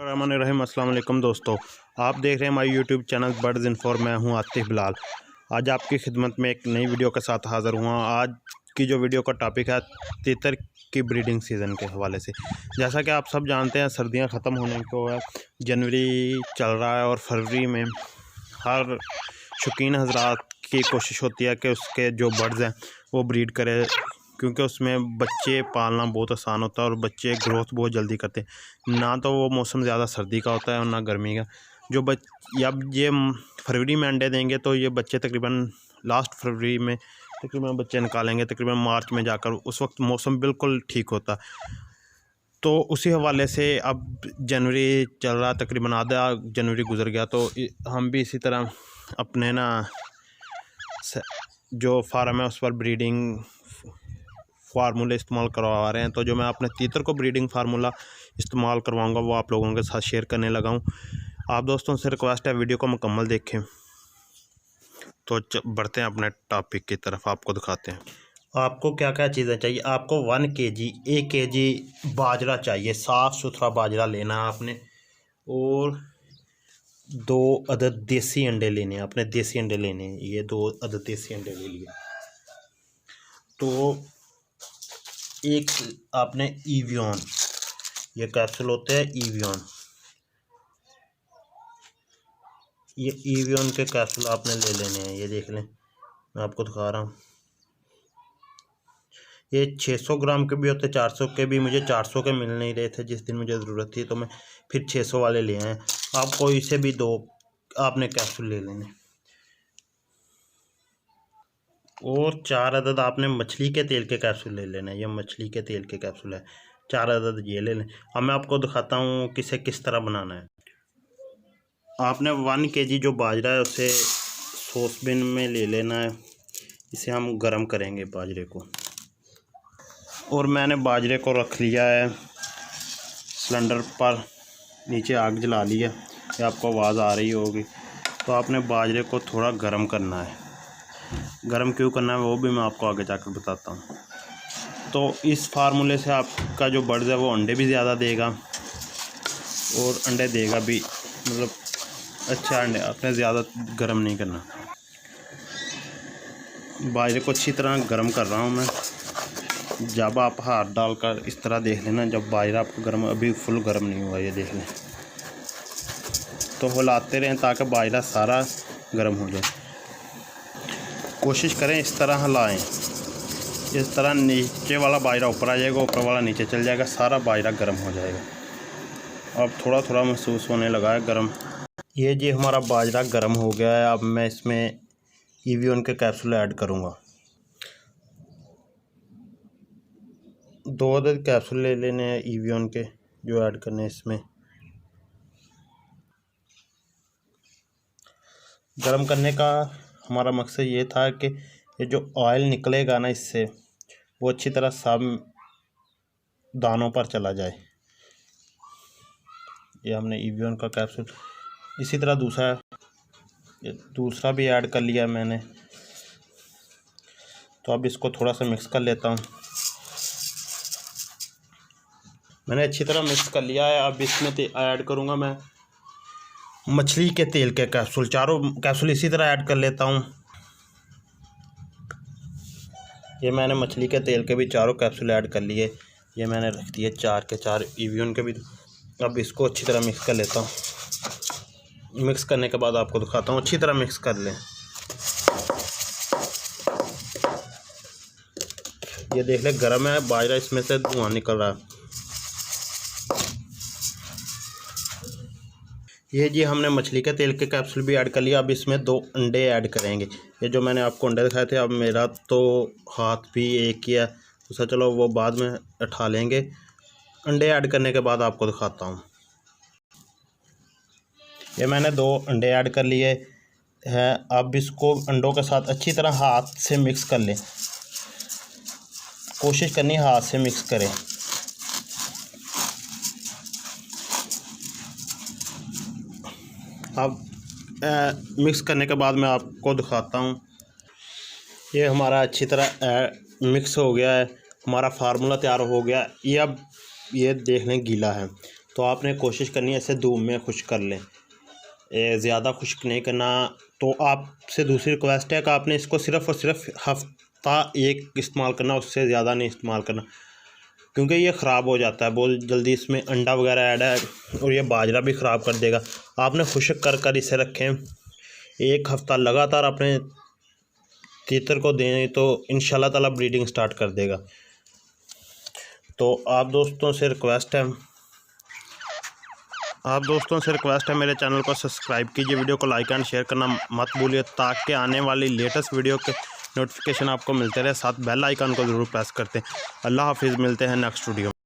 रहीम अस्सलाम वालेकुम दोस्तों, आप देख रहे हैं हमारे यूट्यूब चैनल बर्ड्स इन्फॉर। मैं हूं आतिफ बिलाल। आज आपकी खिदमत में एक नई वीडियो के साथ हाज़िर हुआ। आज की जो वीडियो का टॉपिक है तीतर की ब्रीडिंग सीज़न के हवाले से। जैसा कि आप सब जानते हैं, सर्दियां ख़त्म होने को है, जनवरी चल रहा है और फरवरी में हर शौकीन हजरात की कोशिश होती है कि उसके जो बर्ड्स हैं वो ब्रीड करे, क्योंकि उसमें बच्चे पालना बहुत आसान होता है और बच्चे ग्रोथ बहुत जल्दी करते हैं। ना तो वो मौसम ज़्यादा सर्दी का होता है और ना गर्मी का। जो अब ये फरवरी में अंडे देंगे तो ये बच्चे तकरीबन लास्ट फरवरी में तकरीबन बच्चे निकालेंगे, तकरीबन मार्च में जाकर। उस वक्त मौसम बिल्कुल ठीक होता। तो उसी हवाले से अब जनवरी चल रहा, तकरीबन आधा जनवरी गुजर गया, तो हम भी इसी तरह अपने जो फार्म है उस पर ब्रीडिंग फार्मूले इस्तेमाल करवा रहे हैं। तो जो मैं अपने तीतर को ब्रीडिंग फार्मूला इस्तेमाल करवाऊंगा वो आप लोगों के साथ शेयर करने लगा हूं। आप दोस्तों से रिक्वेस्ट है वीडियो को मुकम्मल देखें। तो बढ़ते हैं अपने टॉपिक की तरफ, आपको दिखाते हैं आपको क्या क्या चीज़ें चाहिए। आपको 1 kg बाजरा चाहिए, साफ़ सुथरा बाजरा लेना है आपने, और 2 अदद देसी अंडे लेने हैं आपने। देसी अंडे लेने हैं, ये 2 अदद देसी अंडे ले लिए। तो एक आपने ईवियन, ये कैप्सूल होते हैं ईवियन, ये ईवियन के कैप्सूल आपने ले लेने हैं। ये देख लें, मैं आपको दिखा रहा हूँ। ये 600 ग्राम के भी होते, 400 के भी। मुझे 400 के मिल नहीं रहे थे जिस दिन मुझे ज़रूरत थी, तो मैं फिर 600 वाले ले आए। आपको इसे भी 2 आपने कैप्सूल ले लेने, और 4 अदद आपने मछली के तेल के कैप्सूल ले लेना है। ये मछली के तेल के कैप्सूल है, 4 अदद ये ले लें। अब मैं आपको दिखाता हूँ किसे किस तरह बनाना है। आपने 1 kg जो बाजरा है उसे सॉसपेन में ले लेना है। इसे हम गर्म करेंगे बाजरे को, और मैंने बाजरे को रख लिया है सिलेंडर पर, नीचे आग जला ली है। ये आपको आवाज़ आ रही होगी। तो आपने बाजरे को थोड़ा गर्म करना है। गर्म क्यों करना है वो भी मैं आपको आगे जाकर बताता हूँ। तो इस फार्मूले से आपका जो बर्ड्स है वो अंडे भी ज़्यादा देगा, और अंडे देगा भी, मतलब अच्छा अंडे। आपने ज़्यादा गर्म नहीं करना। बाजरे को अच्छी तरह गर्म कर रहा हूँ मैं। जब आप हाथ डालकर इस तरह देख लेना, जब बाजरा आपको गर्म, अभी फुल गर्म नहीं हुआ, ये देख लें। तो हिलाते रहें ताकि बाजरा सारा गर्म हो जाए। कोशिश करें इस तरह हिलाएं, इस तरह नीचे वाला बाजरा ऊपर आ जाएगा, ऊपर वाला नीचे चल जाएगा, सारा बाजरा गर्म हो जाएगा। अब थोड़ा थोड़ा महसूस होने लगा है गर्म। ये जी हमारा बाजरा गर्म हो गया है। अब मैं इसमें ईवियन के कैप्सूल ऐड करूँगा। 2 अदद कैप्सूल ले लेने हैं ईवियन के, जो ऐड करने हैं इसमें। गर्म करने का हमारा मकसद ये था कि ये जो ऑयल निकलेगा ना इससे, वो अच्छी तरह सब दानों पर चला जाए। ये हमने ईवियन का कैप्सूल, इसी तरह दूसरा भी ऐड कर लिया मैंने। तो अब इसको थोड़ा सा मिक्स कर लेता हूँ। मैंने अच्छी तरह मिक्स कर लिया है। अब इसमें ऐड करूँगा मैं मछली के तेल के कैप्सूल। 4 कैप्सूल इसी तरह ऐड कर लेता हूँ। ये मैंने मछली के तेल के भी 4 कैप्सूल ऐड कर लिए। ये मैंने रख दिए 4 के 4 ईवियन के भी। अब इसको अच्छी तरह मिक्स कर लेता हूँ। मिक्स करने के बाद आपको दिखाता हूँ। अच्छी तरह मिक्स कर लें। ये देख ले गर्म है बाजरा, इसमें से धुआं निकल रहा है। ये जी हमने मछली के तेल के कैप्सूल भी ऐड कर लिया। अब इसमें 2 अंडे ऐड करेंगे। ये जो मैंने आपको अंडे दिखाए थे, अब मेरा तो हाथ भी एक ही है, दूसरा चलो वो बाद में उठा लेंगे। अंडे ऐड करने के बाद आपको दिखाता हूँ। ये मैंने 2 अंडे ऐड कर लिए हैं। अब इसको अंडों के साथ अच्छी तरह हाथ से मिक्स कर लें। कोशिश करनी हाथ से मिक्स करें। अब मिक्स करने के बाद मैं आपको दिखाता हूँ। ये हमारा अच्छी तरह मिक्स हो गया है, हमारा फार्मूला तैयार हो गया। ये अब ये देख लें गीला है। तो तो आपने कोशिश करनी है इसे धूप में खुश्क कर लें, ज़्यादा खुश्क नहीं करना। तो आपसे दूसरी रिक्वेस्ट है कि आपने इसको सिर्फ़ और सिर्फ हफ्ता एक इस्तेमाल करना, उससे ज़्यादा नहीं इस्तेमाल करना, क्योंकि ये ख़राब हो जाता है बहुत जल्दी। इसमें अंडा वगैरह ऐड है और ये बाजरा भी ख़राब कर देगा। आपने खुश्क कर कर इसे रखें, एक हफ़्ता लगातार अपने तीतर को दें तो इंशाल्लाह ताला ब्रीडिंग स्टार्ट कर देगा। तो आप दोस्तों से रिक्वेस्ट है मेरे चैनल को सब्सक्राइब कीजिए, वीडियो को लाइक एंड शेयर करना मत भूलिए, ताकि आने वाली लेटेस्ट वीडियो के नोटिफिकेशन आपको मिलते रहे। साथ बेल आइकन को ज़रूर प्रेस करते हैं। अल्लाह हाफिज़, मिलते हैं नेक्स्ट वीडियो में।